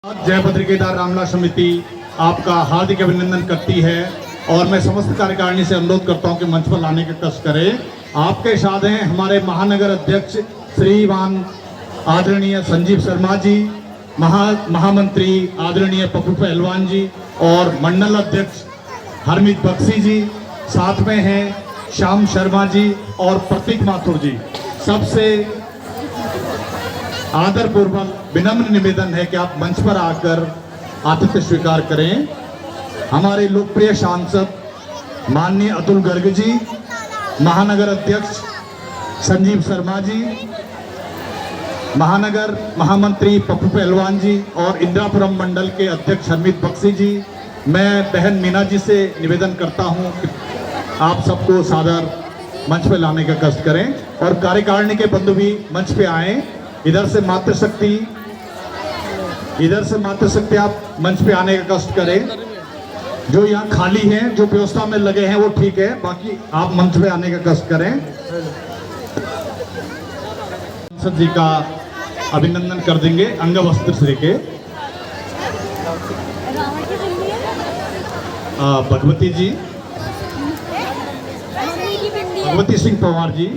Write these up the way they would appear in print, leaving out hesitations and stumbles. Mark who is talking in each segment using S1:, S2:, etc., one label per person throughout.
S1: जय बद्र केदार रामला समिति आपका हार्दिक अभिनंदन करती है और मैं समस्त कार्यकारिणी से अनुरोध करता हूं कि मंच पर लाने का कष्ट करें। आपके साथ हैं हमारे महानगर अध्यक्ष श्रीमान आदरणीय संजीव शर्मा जी, महामंत्री आदरणीय पप्पू पहलवान जी और मंडल अध्यक्ष हरमीत बख्शी जी, साथ में हैं श्याम शर्मा जी और प्रतीक माथुर जी। सबसे आदरपूर्वक विनम्र निवेदन है कि आप मंच पर आकर आतिथ्य स्वीकार करें। हमारे लोकप्रिय सांसद माननीय अतुल गर्ग जी, महानगर अध्यक्ष संजीव शर्मा जी, महानगर महामंत्री पप्पू पहलवान जी और इंदिरापुरम मंडल के अध्यक्ष हरमीत बख्शी जी। मैं बहन मीना जी से निवेदन करता हूं कि आप सबको सादर मंच पर लाने का कष्ट करें और कार्यकारिणी के बंधु भी मंच पे आएं। इधर से मातृशक्ति आप मंच पे आने का कष्ट करें। जो यहाँ खाली हैं, जो व्यवस्था में लगे हैं वो ठीक है, बाकी आप मंच पे आने का कष्ट करें। सांसद जी का अभिनंदन कर देंगे अंग वस्त्र श्री के। भगवती जी, भगवती सिंह पवार जी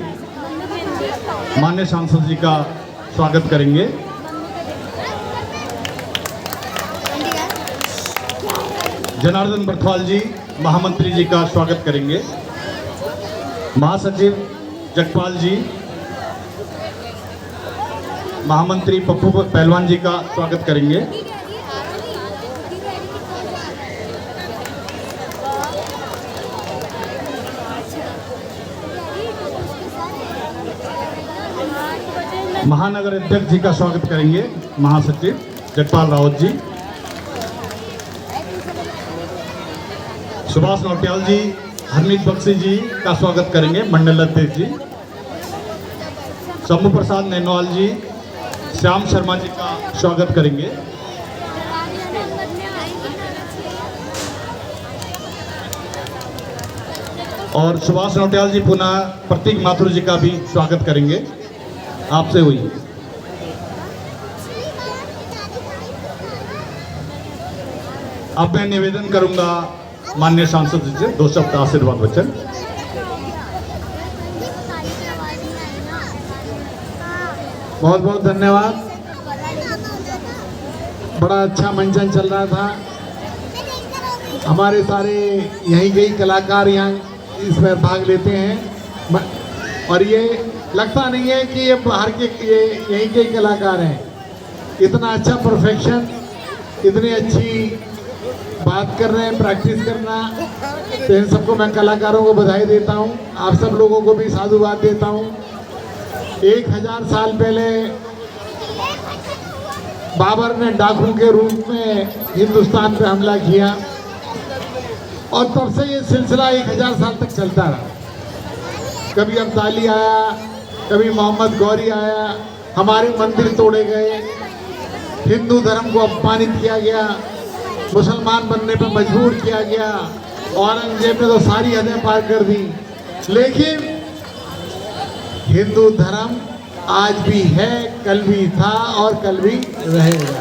S1: माननीय सांसद जी का स्वागत करेंगे। जनार्दन बर्थवाल जी महामंत्री जी का स्वागत करेंगे। महासचिव जगपाल जी, महामंत्री पप्पू पहलवान जी का स्वागत करेंगे। महानगर अध्यक्ष जी का स्वागत करेंगे महासचिव जगपाल रावत जी। सुभाष नौटियाल जी, हरमीत बख्शी जी का स्वागत करेंगे मंडल अध्यक्ष जी। शंभू प्रसाद नैनवाल जी, श्याम शर्मा जी का स्वागत करेंगे। और सुभाष नौटियाल जी पुनः प्रतीक माथुर जी का भी स्वागत करेंगे। आपसे हुई अब मैं निवेदन करूंगा माननीय सांसद जी से 2 शब्द आशीर्वाद वचन।
S2: बहुत बहुत धन्यवाद। बड़ा अच्छा मंचन चल रहा था। हमारे सारे यहीं के कलाकार यहाँ इसमें भाग लेते हैं और ये लगता नहीं है कि ये बाहर के यहीं के कलाकार हैं। इतना अच्छा परफेक्शन, इतनी अच्छी बात कर रहे हैं, प्रैक्टिस करना, तो इन सबको मैं कलाकारों को बधाई देता हूँ। आप सब लोगों को भी साधुवाद देता हूँ। 1000 साल पहले बाबर ने डाकू के रूप में हिंदुस्तान पे हमला किया और तब से ये सिलसिला 1000 साल तक चलता रहा। कभी अब्दाली आया, कभी मोहम्मद गौरी आया, हमारे मंदिर तोड़े गए, हिंदू धर्म को अपमानित किया गया, मुसलमान बनने पर मजबूर किया गया, औरंगजेब ने तो सारी हदें पार कर दी। लेकिन हिंदू धर्म आज भी है, कल भी था और कल भी रहेगा।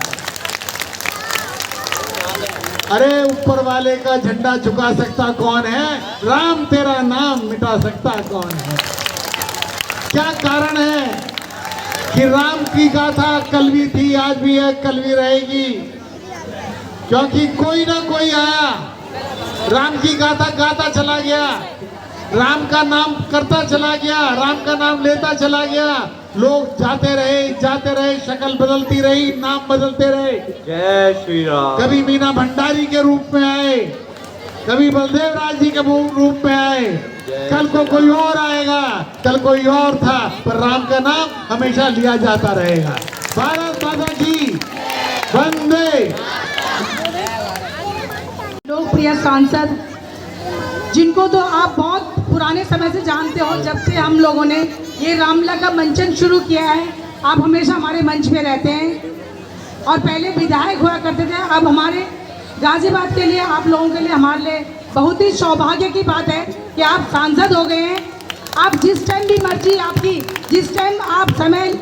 S2: अरे ऊपर वाले का झंडा झुका सकता कौन है? राम तेरा नाम मिटा सकता कौन है? क्या कारण है कि राम की गाथा कल भी थी, आज भी है, कल भी रहेगी? क्योंकि कोई ना कोई आया, राम की गाथा गाता चला गया, राम का नाम करता चला गया, राम का नाम लेता चला गया। लोग जाते रहे, शक्ल बदलती रही, नाम बदलते रहे।
S3: जय श्री राम।
S2: कभी मीना भंडारी के रूप में आए, कभी बलदेव राज जी के रूप में आए, कल को कोई और आएगा, कल कोई और था, पर राम का नाम हमेशा लिया जाता रहेगा। भारत माता की वंदे।
S4: लोकप्रिय सांसद जिनको तो आप बहुत पुराने समय से जानते हो, जब से हम लोगों ने ये रामलला का मंचन शुरू किया है, आप हमेशा हमारे मंच पे रहते हैं और पहले विधायक हुआ करते थे। अब हमारे गाजियाबाद के लिए, आप लोगों के लिए, हमारे लिए बहुत ही सौभाग्य की बात है कि आप सांसद हो गए हैं। आप जिस टाइम भी मर्जी आपकी, जिस टाइम आप समय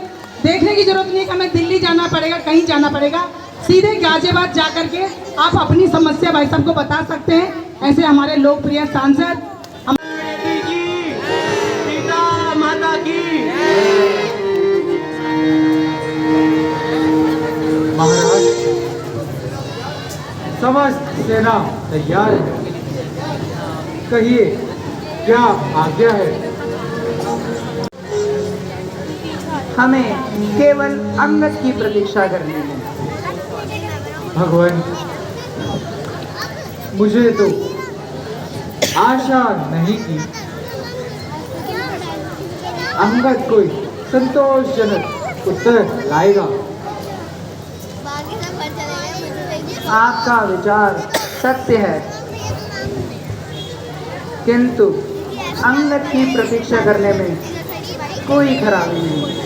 S4: देखने की जरूरत नहीं कि हमें दिल्ली जाना पड़ेगा, कहीं जाना पड़ेगा। सीधे गाजियाबाद जा करके आप अपनी समस्या भाई साहब को बता सकते हैं। ऐसे हमारे लोकप्रिय सांसद
S3: सीता माता की।
S5: महाराज, समस्त सेना तैयार है। कहिए क्या आज्ञा है?
S6: हमें केवल अंगद की प्रतीक्षा करनी है।
S5: भगवान, मुझे तो आशा नहीं थी अंगद कोई संतोषजनक उत्तर लाएगा।
S6: आपका विचार सत्य है, किंतु अंगद की प्रतीक्षा करने में कोई खराबी नहीं।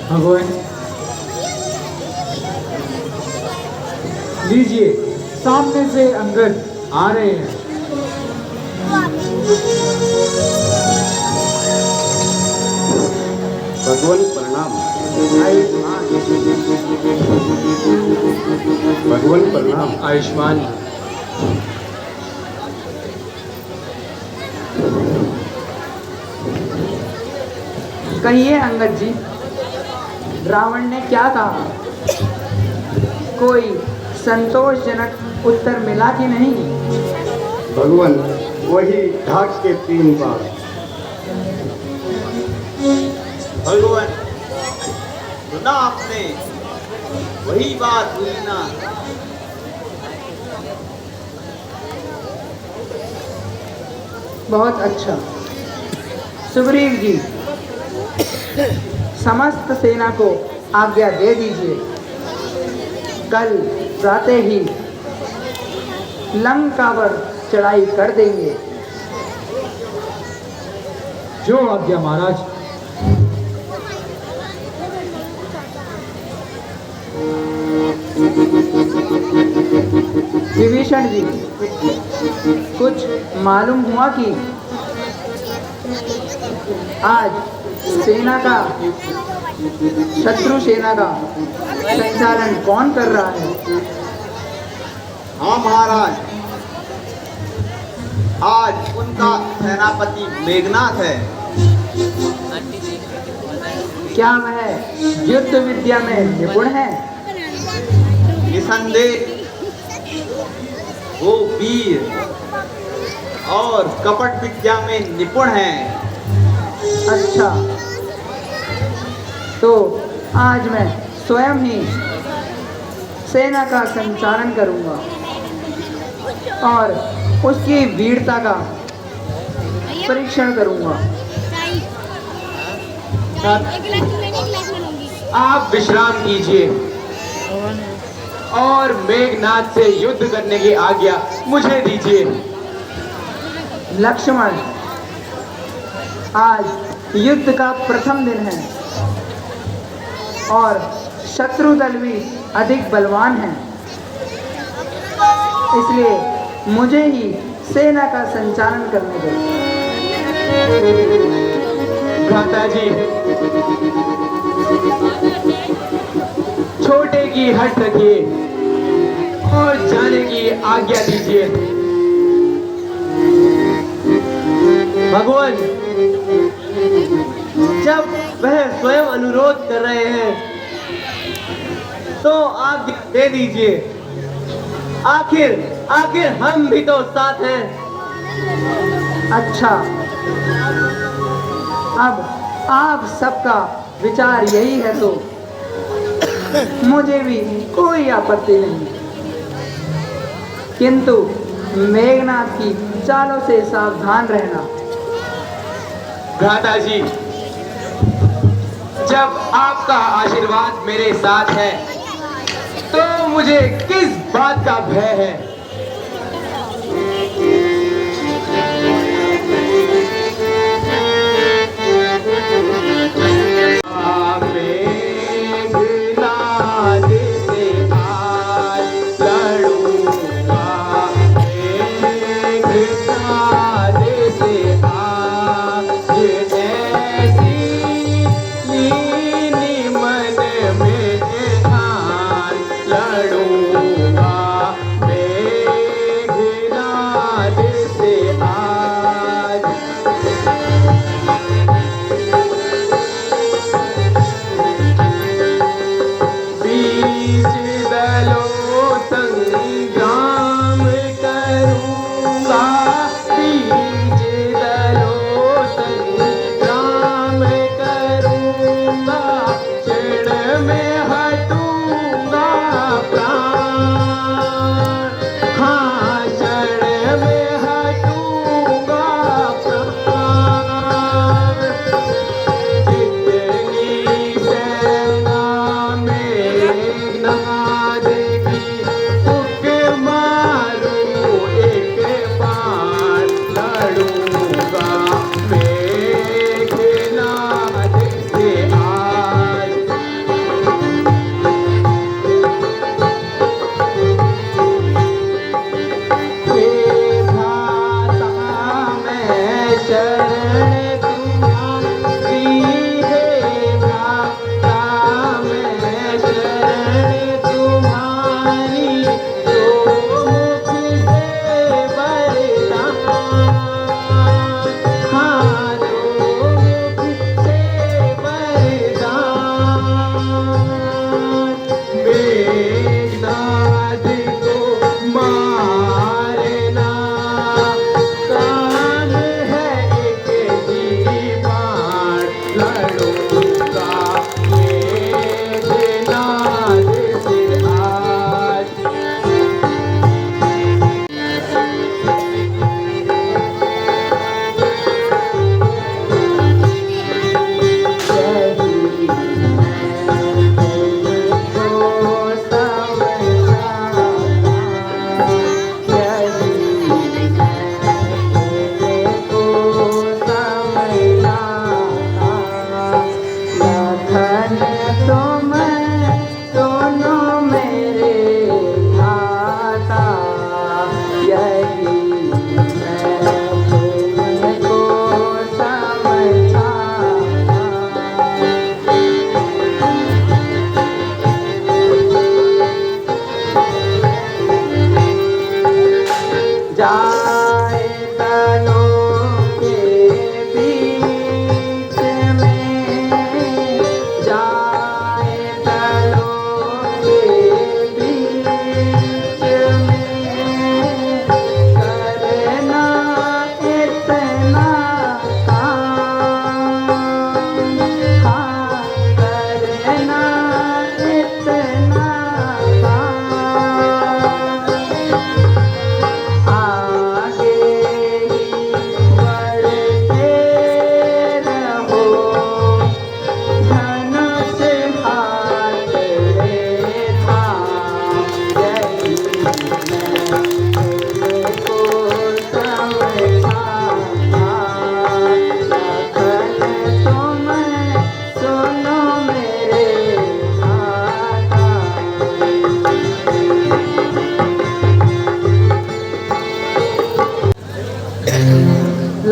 S5: भगवान, लीजिए, सामने से अंगद आ रहे हैं।
S3: भगवान प्रणाम। भगवान प्रणाम।
S5: आयुष्मान।
S6: कहिए अंगद जी, रावण ने क्या कहा? कोई संतोषजनक उत्तर मिला कि नहीं?
S3: भगवान, वही ढाक के 3 बार।
S7: भगवान, सुना आपने? वही बात हुई ना।
S6: बहुत अच्छा। सुग्रीव जी, समस्त सेना को आज्ञा दे दीजिए। कल प्रातः ही लंका पर चढ़ाई कर देंगे।
S5: जो आज्ञा महाराज।
S6: विभीषण जी, कुछ मालूम हुआ कि आज सेना का, शत्रु सेना का संचालन कौन कर रहा है?
S7: हाँ महाराज, आज उनका सेनापति मेघनाथ है।
S6: क्या वह युद्ध विद्या में निपुण है?
S7: निसंदेह वो वीर और कपट विद्या में निपुण है।
S6: अच्छा, तो आज मैं स्वयं ही सेना का संचालन करूंगा और उसकी वीरता का परीक्षण करूंगा।
S5: आप विश्राम कीजिए और मेघनाथ से युद्ध करने की आज्ञा मुझे दीजिए।
S6: लक्ष्मण, आज युद्ध का प्रथम दिन है और शत्रु दल भी अधिक बलवान है, इसलिए मुझे ही सेना का संचालन करने दो।
S5: भ्राता जी, छोटे की हट रखिए और जाने की आज्ञा दीजिए।
S3: भगवान, जब वह स्वयं अनुरोध कर रहे हैं तो आप दे दीजिए। आखिर हम भी तो साथ हैं।
S6: अच्छा, अब आप सबका विचार यही है तो मुझे भी कोई आपत्ति नहीं, किंतु मेघनाथ की चालों से सावधान रहना।
S5: भ्राता जी, जब आपका आशीर्वाद मेरे साथ है तो मुझे किस बात का भय है।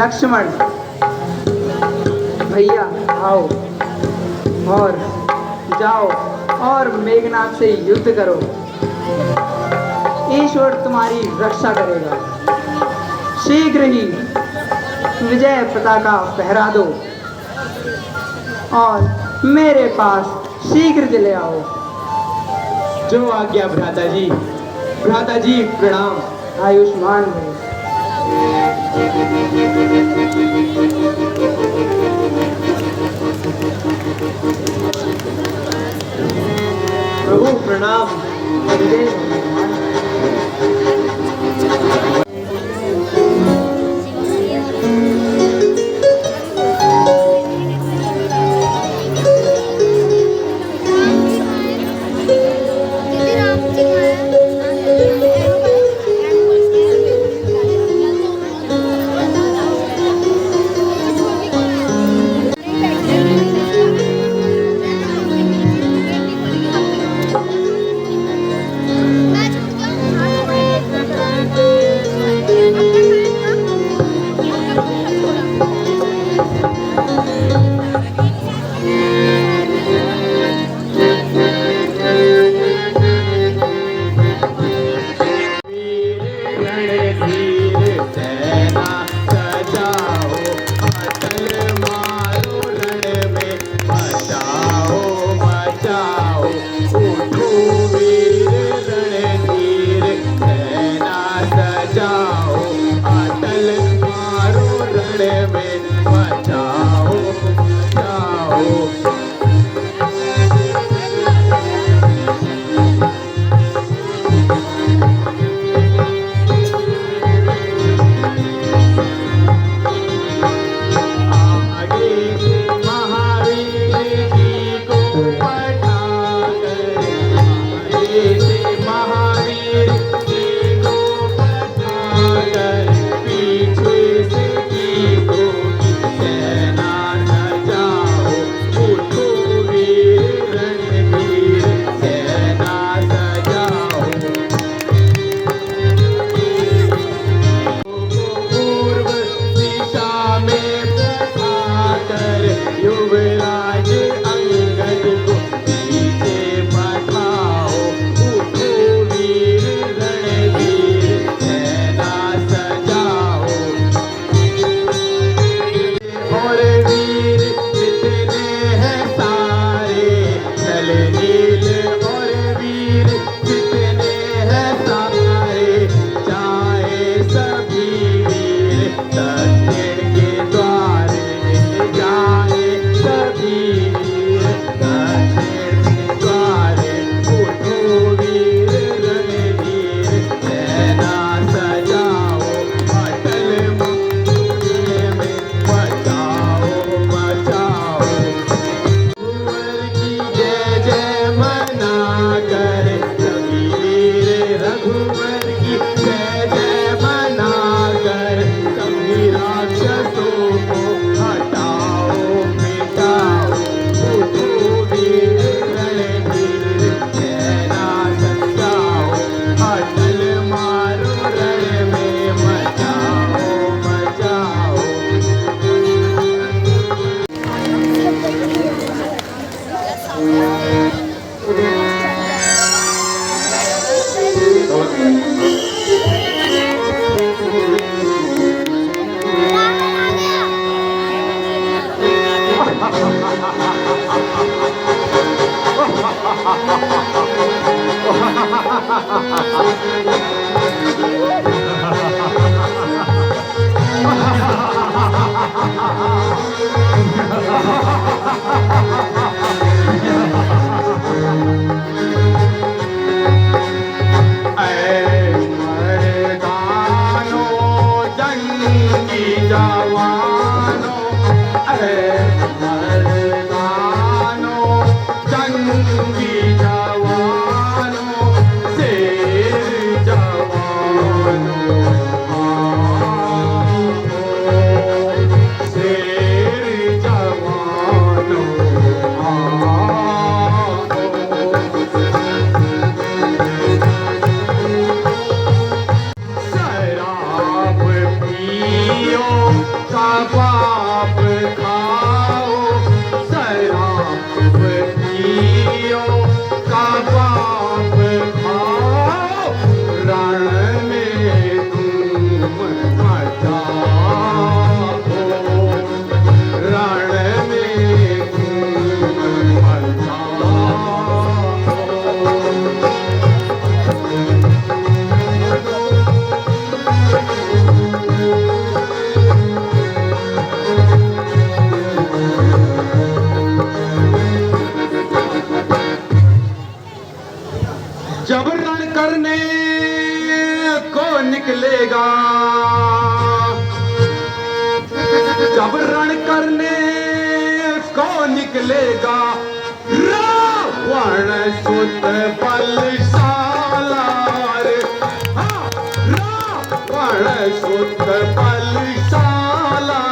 S6: लक्ष्मण भैया आओ और जाओ और मेघनाथ से युद्ध करो। ईश्वर तुम्हारी रक्षा करेगा। शीघ्र ही विजय पताका फहरा दो और मेरे पास शीघ्र चले आओ।
S5: जो आज्ञा भ्राता जी। भ्राता जी प्रणाम।
S6: आयुष्मान भव।
S5: प्रभु प्रणाम।
S6: विजय भगवान।
S5: जब रण करने को निकलेगा, जब रण करने को निकलेगा, रावण सुत बलशाला रे, रावण सुत बलशाला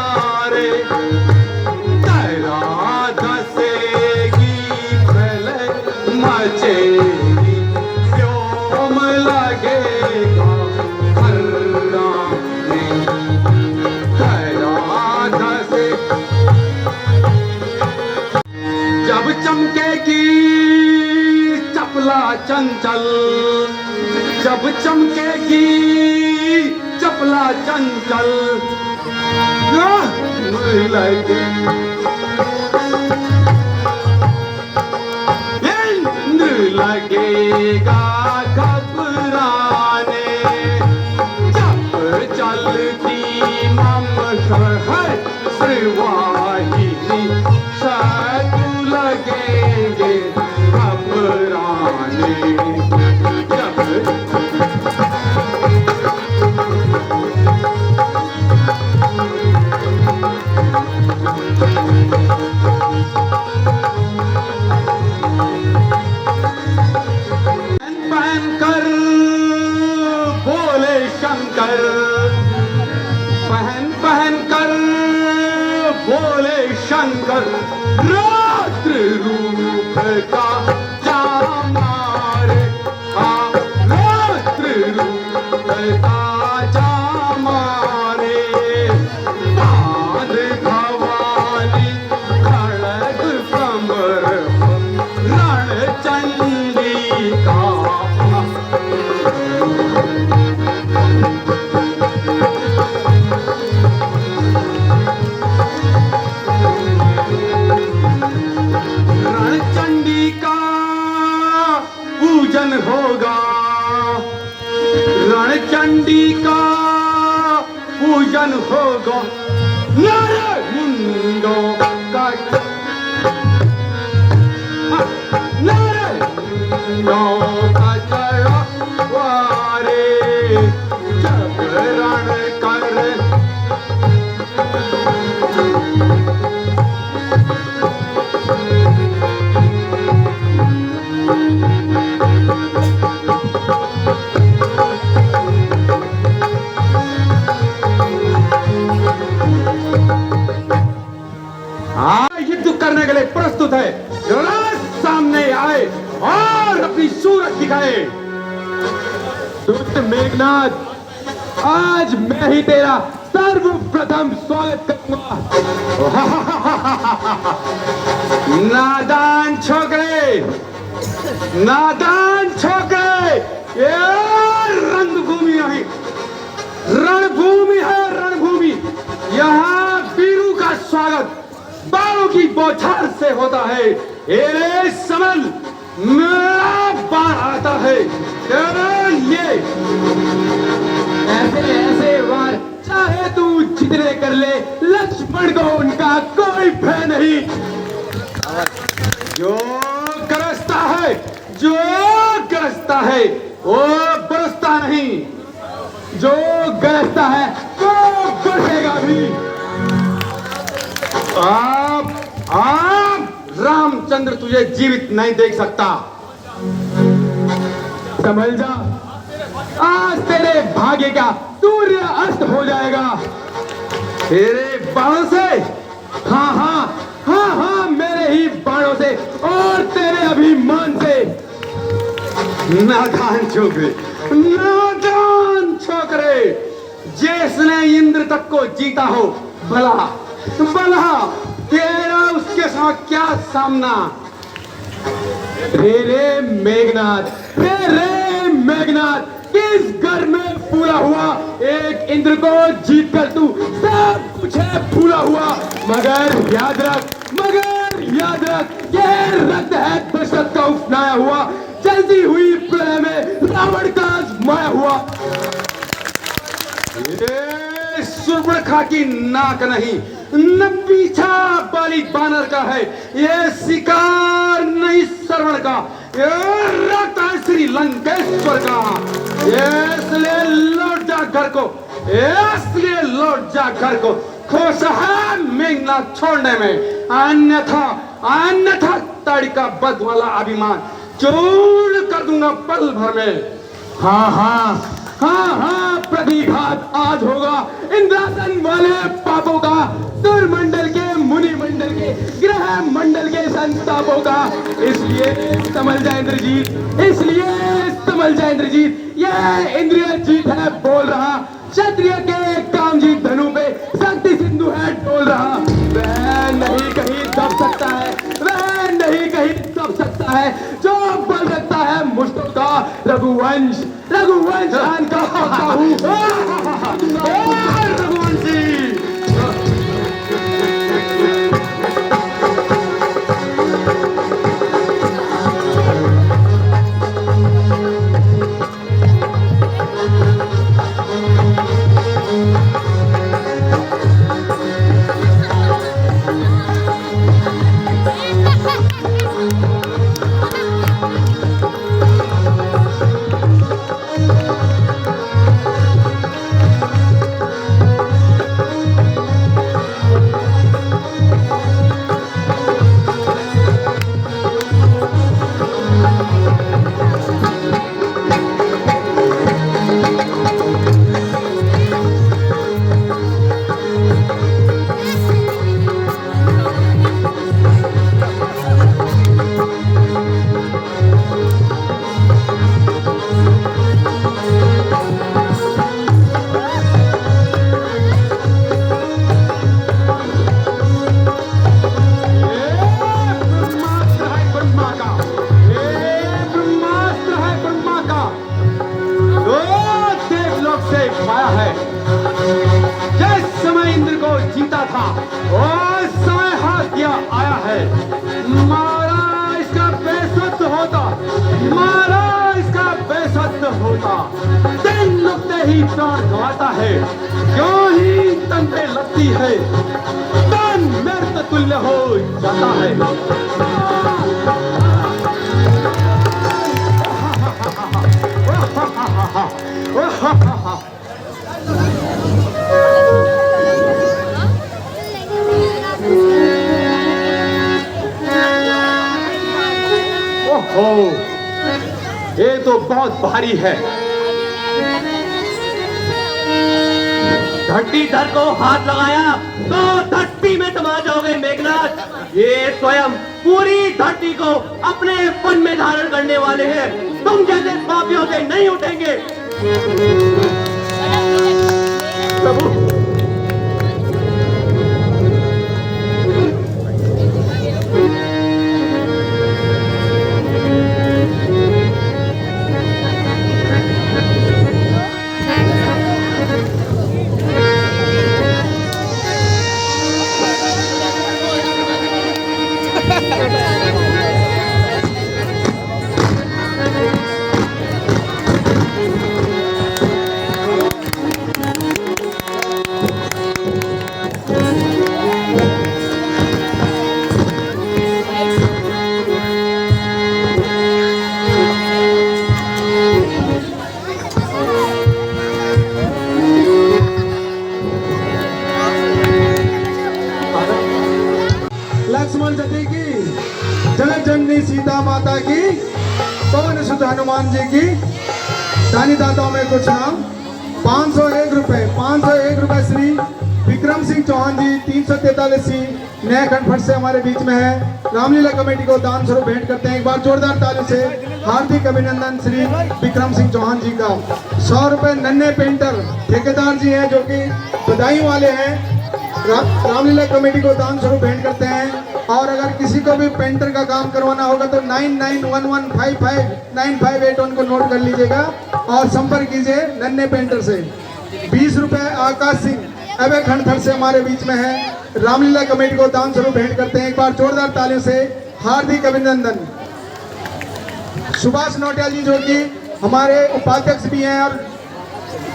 S5: रे, तेरा धसेगी पहले मचेगी, व्योम लगेगा हर्राने, तेरा धसे जब चमकेगी चपला चंचल, जब चमकेगी चपला चंचल, लगेगा घबराने, जब चलती मम है श्रीवाहिनी, साधु लगेंगे घबराने, जब पहन कर बोले शंकर, पहन कर बोले शंकर, रात्र रूप का जामा रे, रात्र रूप का जामा रे, बांध भवानी खड़ग कमर, रण चंडी का रणचंडी का पूजन होगा, रणचंडी का पूजन होगा, नर मुंडों का नर मुंडों का चढ़वारे, जब रण कर युद्ध करने के लिए प्रस्तुत है, सामने आए और अपनी सूरत दिखाए। दुष्ट मेघनाथ, आज मैं ही तेरा सर्वप्रथम स्वागत करूंगा। नादान छोकरे, नादान छोकरे, ये रणभूमि नहीं, रणभूमि है रणभूमि। यहाँ वीरों का स्वागत बाणों की बौछार से होता है। ये समन मेरा बाण आता है, ये ऐसे ऐसे वार चाहे तू जितने कर ले, लक्ष्मण को उनका कोई भय नहीं। जो गरजता है, जो गरजता है वो बरसता नहीं, जो गरजता है वो बरसेगा भी। आप रामचंद्र तुझे जीवित नहीं देख सकता, समझ जा। आज तेरे भाग्य का सूर्य अस्त हो जाएगा तेरे बाणों से। हाँ हाँ हाँ हाँ, मेरे ही बाणों से और तेरे अभिमान से। नादान छोकरे, नादान छोकरे, जिसने इंद्र तक को जीता हो, भला भला तेरा उसके साथ क्या सामना। रे मेघनाथ, रे मेघनाथ, किस घर में पूरा हुआ एक इंद्र को जीत कर तू सब कुछ है पूरा हुआ। मगर याद रख, मगर याद रख, ये रक्त है दशरथ का उपनाया हुआ, जल्दी हुई प्रलय में रावण का आजमाया हुआ। ये सुर्पणखा की नाक नहीं, न पीछा बाली बानर का है, ये शिकार नहीं श्रवण का, ये रक्त है श्री लंकेश्वर का। इसलिए लौट जा घर को, इसलिए लौट जा घर को। खुश है मेघनाथ छोड़ने में, अन्यथा अन्यथा ताड़ी का बद वाला अभिमान चूर कर दूंगा पल भर में। हाँ हाँ हाँ हाँ, प्रतिघात आज होगा इंद्रासन वाले पापों का, दुर्मंडल के, मुनि मंडल के, ग्रह मंडल के संतापों का। इसलिए संभल जा इंद्रजीत, इसलिए संभल जा इंद्रजीत। ये इंद्रिय जीत है बोल रहा, क्षत्रिय के कामजीत धनु पे शक्ति सिंधु है डोल रहा। वह नहीं कहीं दब सकता है, वह नहीं कहीं दब सकता है जो बल रखता है मुझको का रघुवंश, रघुवंश खान का बाहू। रघुवंशी ही प्राण गंवाता है, क्यों ही तन पे लगती है, तन मृत तुल्य हो जाता है। ओहो, ये तो बहुत भारी है।
S3: धरती धर को हाथ लगाया तो धरती में समा जाओगे मेघनाथ। ये स्वयं पूरी धरती को अपने फन में धारण करने वाले हैं, तुम जैसे पापियों से नहीं उठेंगे। प्रभु
S2: लक्ष्मण जी की, जगत जननी सीता माता की, पवन सुत हनुमान जी की। दानी दाताओं में कुछ नाम। 501 रुपए, 501 रुपए श्री विक्रम सिंह चौहान जी, 343 नया खंडफट से हमारे बीच में है। रामलीला कमेटी को दान स्वरूप भेंट करते हैं। एक बार जोरदार ताली से हार्दिक अभिनंदन श्री विक्रम सिंह चौहान जी का। 100 रुपए नन्हे पेंटर ठेकेदार जी हैं जो कि बधाई वाले हैं, रामलीला कमेटी को दान स्वरूप भेंट करते हैं। और अगर किसी को भी पेंटर का काम करवाना होगा तो 9911559581 को नोट कर लीजिएगा और संपर्क कीजिए नन्हे पेंटर से। 20 रुपए आकाश सिंह अबे खंडथर से हमारे बीच में है, रामलीला कमेटी को दान स्वरूप भेंट करते हैं। एक बार जोरदार तालियों से हार्दिक अभिनंदन। सुभाष नोटियाल जी जो कि हमारे उपाध्यक्ष भी हैं और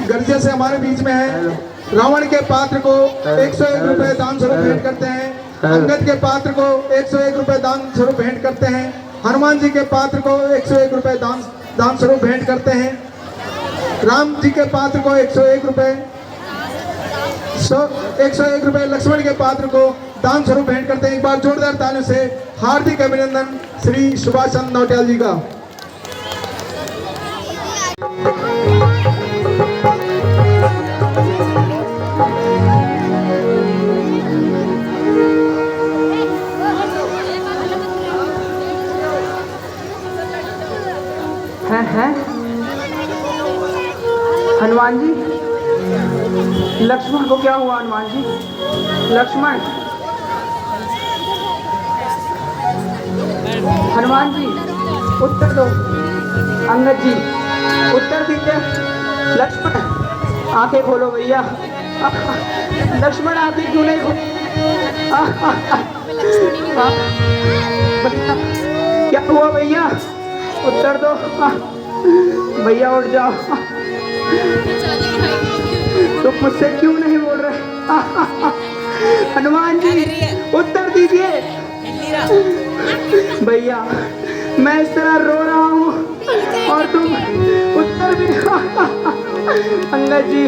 S2: गर्जे से हमारे बीच में है, रावण के पात्र को 101 रुपए दान स्वरूप भेंट करते हैं। अंगद के पात्र को 101 रुपए दान स्वरूप भेंट करते हैं। हनुमान जी के पात्र को 101 रुपए दान दान स्वरूप भेंट करते हैं। राम जी के पात्र को 101 रुपए, 101 रुपए लक्ष्मण के पात्र को दान स्वरूप भेंट करते हैं। एक बार जोरदार तालियों से हार्दिक अभिनंदन श्री सुभाष चंद्र नौटियाल जी का।
S6: हैं हनुमान जी, लक्ष्मण को क्या हुआ? हनुमान जी, लक्ष्मण, हनुमान जी उत्तर दो। अंगद जी उत्तर दीजिए। लक्ष्मण आंखें खोलो भैया। लक्ष्मण आंखें क्यों नहीं खोल? क्या हुआ भैया? उत्तर दो भैया, उठ जाओ। तुम मुझसे क्यों नहीं बोल रहे? हनुमान जी उत्तर दीजिए। भैया मैं इस तरह रो रहा हूँ और तुम उत्तर भी। अंगद जी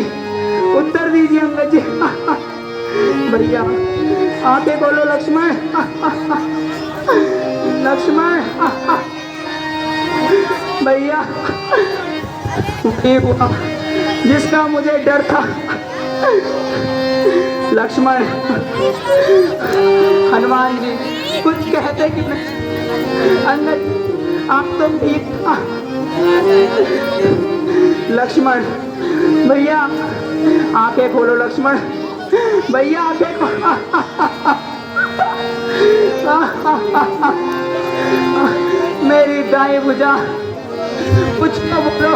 S6: उत्तर दीजिए। अंगद जी भैया आंखें खोलो। लक्ष्मण, लक्ष्मण भैया, जिसका मुझे डर था। लक्ष्मण, हनुमान जी कुछ कहते कि नहीं? अंगद आप तो ठीक। लक्ष्मण भैया आंखें खोलो। लक्ष्मण भैया आंखें खोलो। मेरी दाएं भुजा, कुछ तो बोलो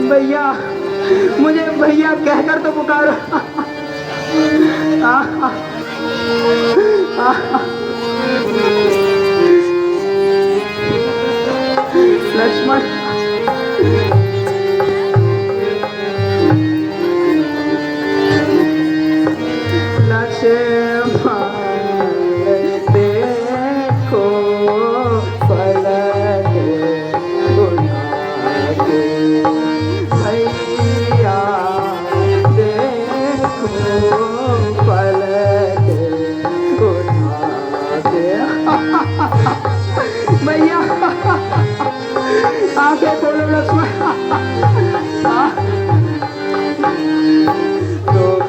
S6: भैया, मुझे भैया कहकर तो पुकारो। लक्ष्मण भैया आंखें खोलो। लक्ष्मण तुम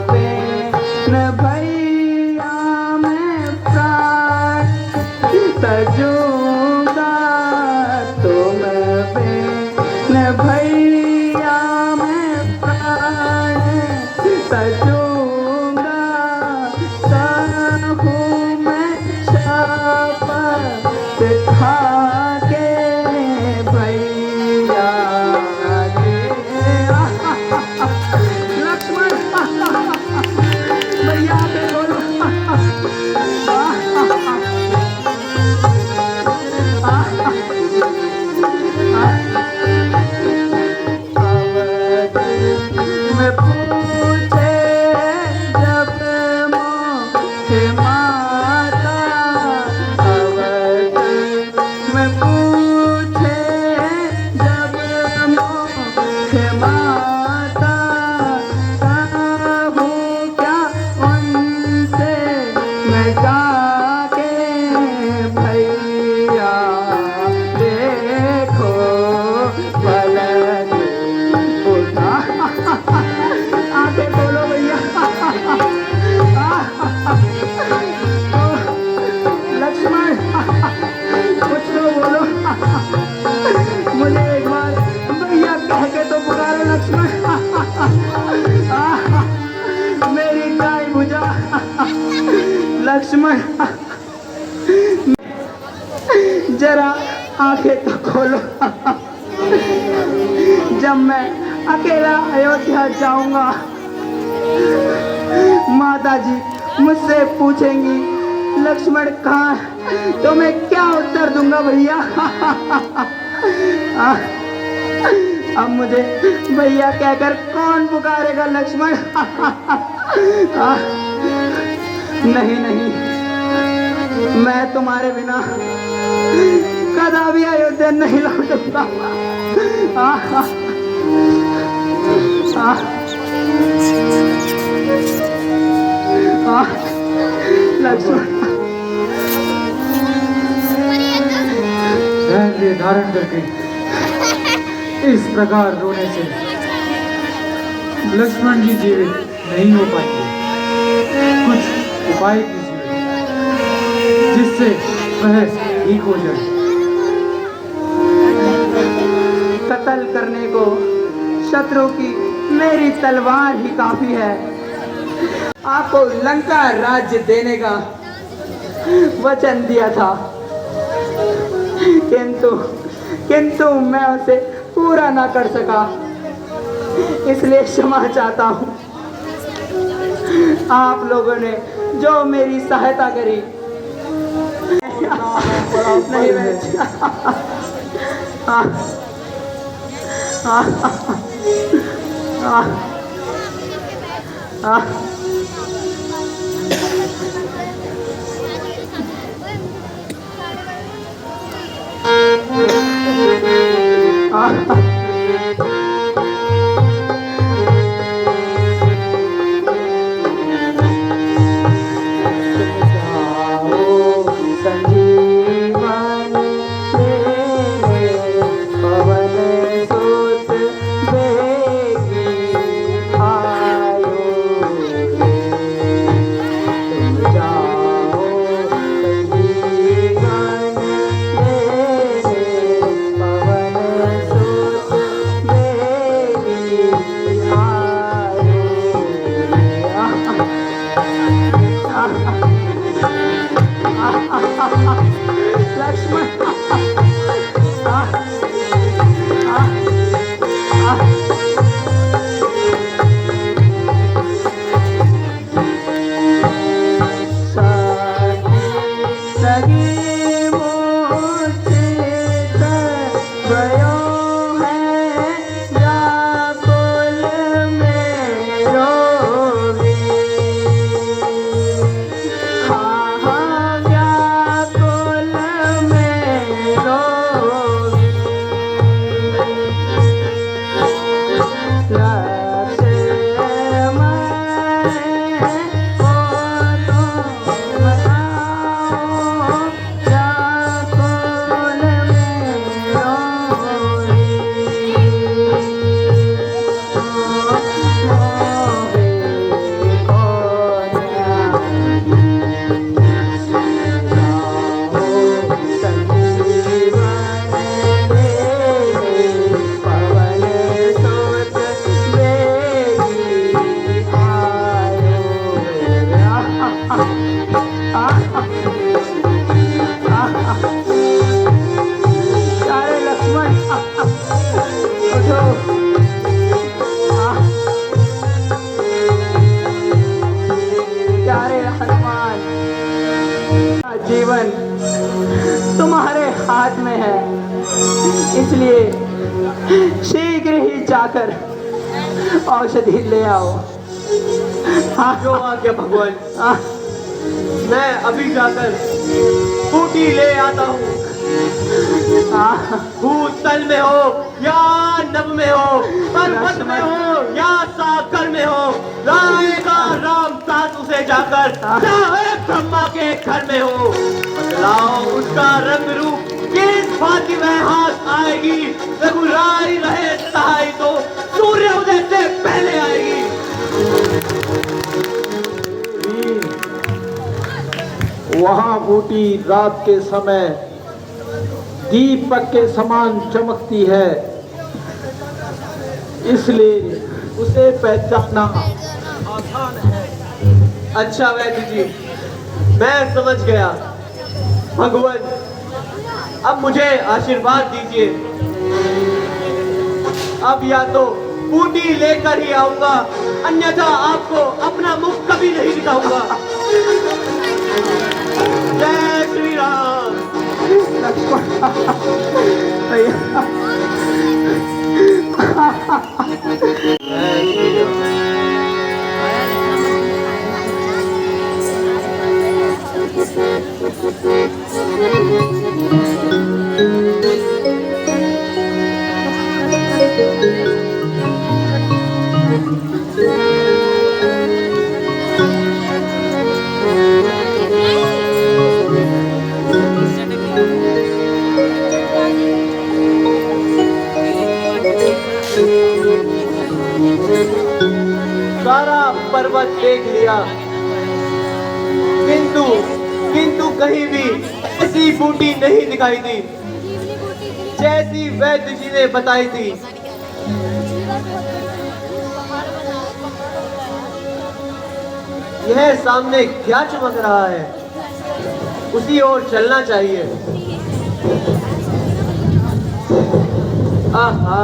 S6: बिन भैया मैं प्राण तजूंगा, तुम बिन भैया मैं प्राण तजूंगा, सहूं मैं शपथ खा के भैया रे। लक्ष्मण भैया पे बोलो। मैं पूछे जब मोहे माता, मैं पूछे जब मोहे माता, कहूँ क्या उनसे मैं जाके भैया देखो पलक उठा। आंखें खोलो भैया। लक्ष्मण कुछ तो बोलो, मुझे एक बार भैया कह के तो पुकारो। लक्ष्मण मेरी दाई भुजा। लक्ष्मण जरा आंखें तो खोलो। जब मैं अकेला अयोध्या जाऊंगा, माता जी मुझसे पूछेंगी लक्ष्मण कहाँ, तो मैं क्या उत्तर दूंगा भैया? अब मुझे भैया कहकर कौन पुकारेगा? लक्ष्मण नहीं नहीं, मैं तुम्हारे बिना सदा भी अयोध्या नहीं लौटूंगा। लक्ष्मण
S5: धैर्य धारण करके इस प्रकार रोने से लक्ष्मण जी जीवित नहीं हो पाएंगे। कुछ उपाय कीजिए जिससे वह ठीक हो जाए।
S6: कत्ल करने को शत्रु की मेरी तलवार ही काफी है। आपको लंका राज्य देने का वचन दिया था, किंतु मैं उसे पूरा ना कर सका, इसलिए क्षमा चाहता हूँ। आप लोगों ने जो मेरी सहायता करी नहीं जीवन तुम्हारे हाथ में है, इसलिए शीघ्र ही जाकर औषधि ले आओ।
S3: जो आज्ञा भगवान। मैं अभी जाकर बूटी ले आता हूँ। भूतल में हो या नभ में हो, पर्वत में हो या सागर में हो, लाएगा राम साथ उसे जाकर, चाहे ब्रह्मा के घर में हो। बदलाओ उसका रंग रूप, किस भांति वह हाथ आएगी। रघुराई रहे सहाय तो सूर्य उदय से पहले आएगी।
S2: वहां बूटी रात के समय दीपक के समान चमकती है, इसलिए उसे पहचानना आसान है।
S3: अच्छा वैद्य जी, मैं समझ गया। भगवान, अब मुझे आशीर्वाद दीजिए। अब या तो बूटी लेकर ही आऊंगा, अन्यथा आपको अपना मुख कभी नहीं दिखाऊंगा। जय श्री राम।
S6: लक्ष्मण
S3: सारा पर्वत देख लिया, किंतु कहीं भी ऐसी बूटी नहीं दिखाई दी जैसी वैद्य जी ने बताई थी। यह सामने क्या चमक रहा है, उसी ओर चलना चाहिए। आहा,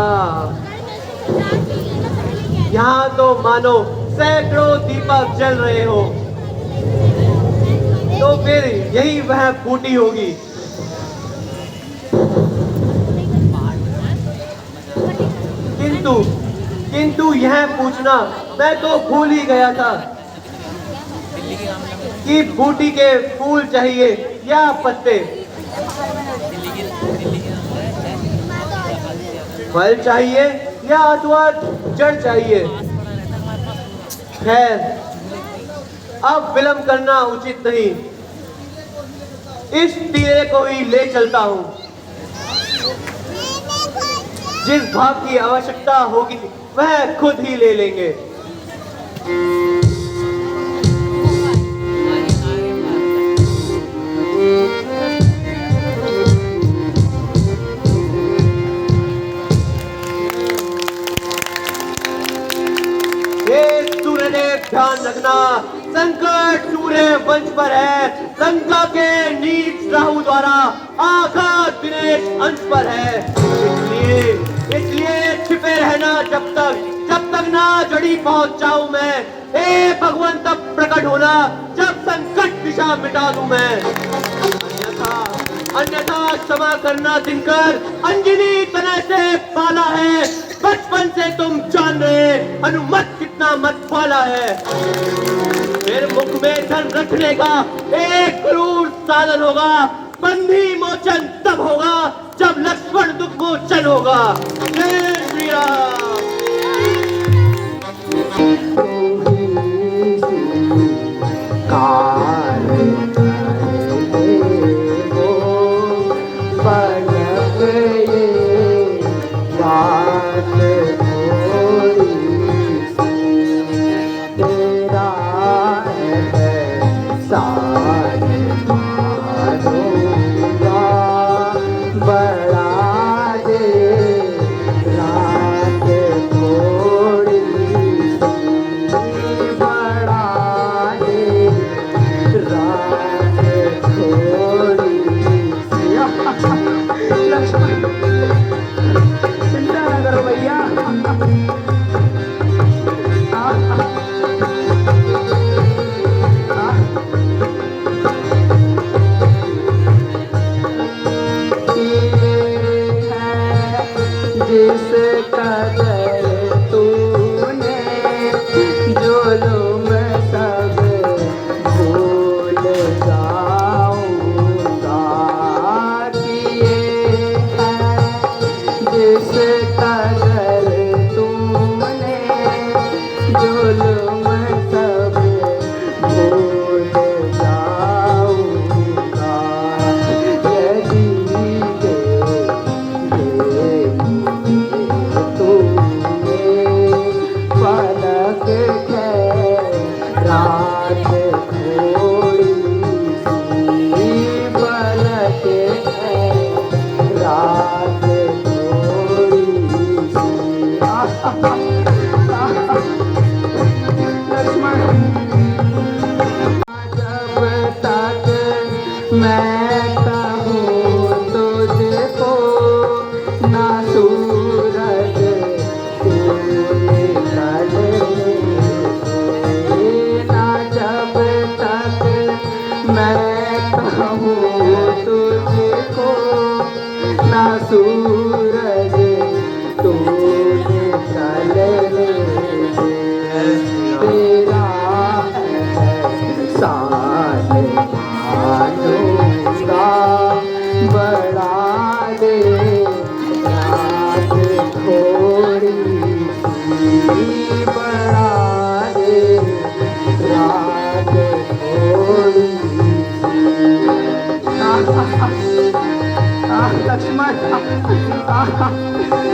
S3: यहाँ तो मानो सैकड़ों दीपक जल रहे हो, तो फिर यही वह बूटी होगी। किंतु यह पूछना मैं तो भूल ही गया था कि बूटी के फूल चाहिए या पत्ते, फल चाहिए या अथवा जड़ चाहिए। खैर, अब विलंब करना उचित नहीं, इस तीरे को ही ले चलता हूँ। जिस भाग की आवश्यकता होगी वह खुद ही ले लेंगे। ध्यान रखना, संकट सूर्य वंश पर है, लंका के नीच राहु द्वारा आघात दिनेश अंश पर है। इसलिए छिपे रहना जब तक ना जड़ी पहुंच जाऊं मैं। हे भगवान, तब प्रकट होना जब संकट दिशा मिटा दूं मैं। अन्यथा क्षमा करना दिनकर, अंजनी तनय से पाला है, बचपन से तुम जान रहे हनुमत कितना मत वाला है। फिर मुख में धन रखने का एक क्रूर साधन होगा, बंधी मोचन तब होगा जब लक्ष्मण दुख मोचन होगा। जय श्री राम।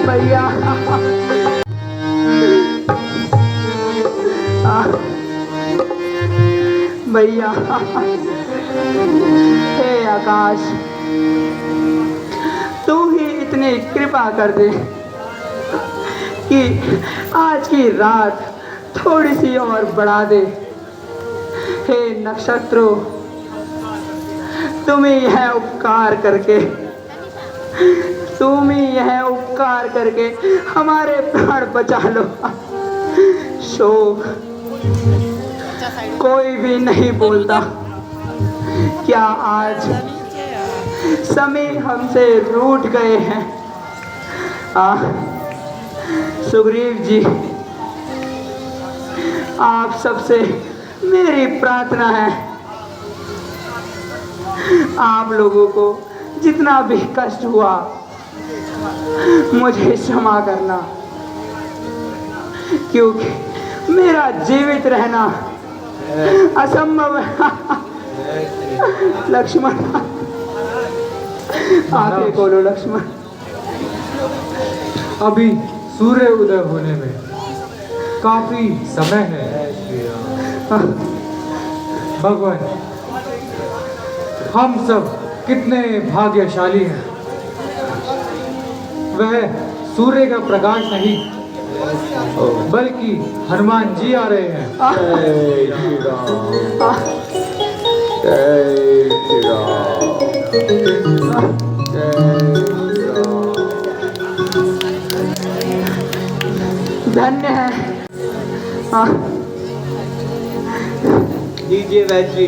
S6: भैया भैया, हे आकाश, तू ही इतनी कृपा कर दे कि आज की रात थोड़ी सी और बढ़ा दे। हे नक्षत्रों, तुम ही यह उपकार करके हमारे प्राण बचा लो। शोक कोई भी नहीं बोलता, क्या आज समय हमसे रूठ गए हैं? सुग्रीव जी, आप सबसे मेरी प्रार्थना है, आप लोगों को जितना भी कष्ट हुआ मुझे क्षमा करना, क्योंकि मेरा जीवित रहना असंभव है। लक्ष्मण, आगे बोलो लक्ष्मण।
S5: अभी सूर्य उदय होने में काफी समय है। भगवान, हम सब कितने भाग्यशाली हैं। वह सूर्य का प्रकाश नहीं बल्कि हनुमान जी आ रहे हैं।
S7: जय श्री राम, जय श्री राम, जय श्री राम।
S6: धन्य है।
S3: लीजिए वैद्य जी।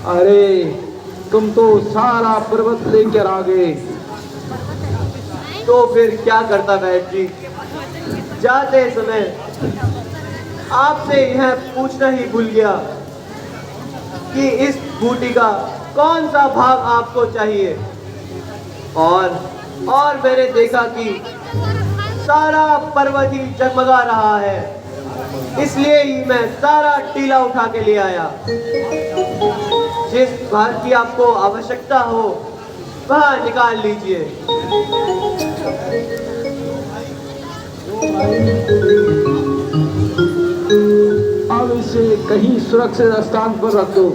S7: अरे तुम तो सारा पर्वत लेकर आ गए।
S3: तो फिर क्या करता वैद्य जी, जाते समय आपसे यह पूछना ही भूल गया कि इस बूटी का कौन सा भाग आपको चाहिए। और मैंने देखा कि सारा पर्वत ही जगमगा रहा है, इसलिए ही मैं सारा टीला उठा के ले आया। जिस भाग की आपको आवश्यकता हो वह निकाल लीजिए।
S7: अब इसे कहीं सुरक्षित स्थान पर रख दो।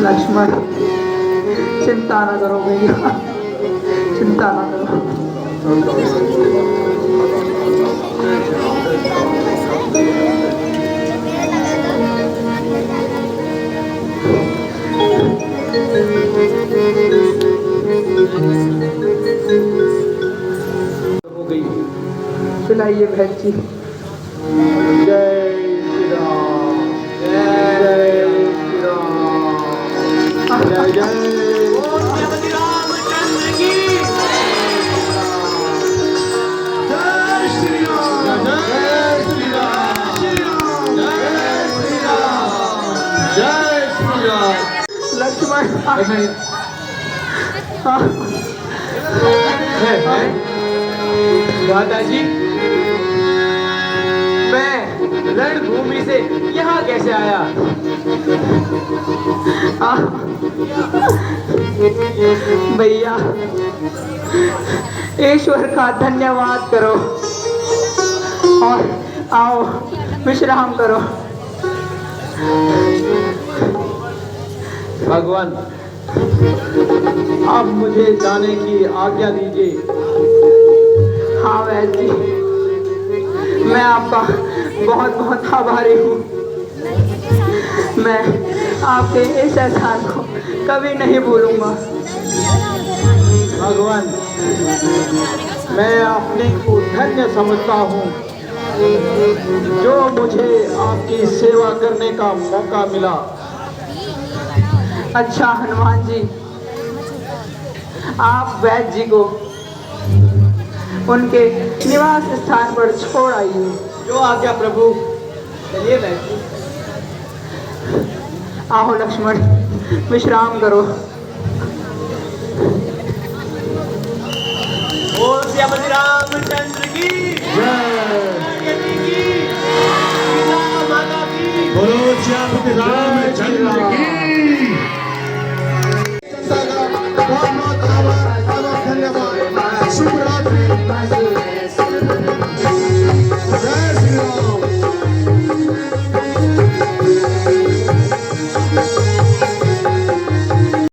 S6: लक्ष्मण, चिंता ना करो भैया, चिंता ना करो।
S7: हो गई।
S6: पिलाइए बहन जी।
S7: जय श्री राम, जय श्री राम, जय जय।
S3: रामचंद्र की
S1: जय श्री राम, जय श्री राम, जय श्री राम, जय श्री राम।
S6: लक्ष्मण,
S3: दादाजी, मैं रणभूमि से यहाँ कैसे आया?
S6: भैया, ईश्वर का धन्यवाद करो और आओ विश्राम करो।
S7: भगवान, अब मुझे जाने की आज्ञा दीजिए।
S6: हाँ वैद्य जी, मैं आपका बहुत बहुत आभारी हूँ। मैं आपके इस एहसान को कभी नहीं भूलूंगा।
S7: भगवान, मैं अपने को धन्य समझता हूँ जो मुझे आपकी सेवा करने का मौका मिला।
S6: अच्छा हनुमान जी, आप वैद्य जी को उनके निवास स्थान पर छोड़ आइए।
S3: जो आज्ञा प्रभु। चलिए बैठिए।
S6: आओ लक्ष्मण, विश्राम करो।
S3: बोल श्रीमती रामचंद्र की जय। की सीता माता की
S1: बोलो श्यामपति राम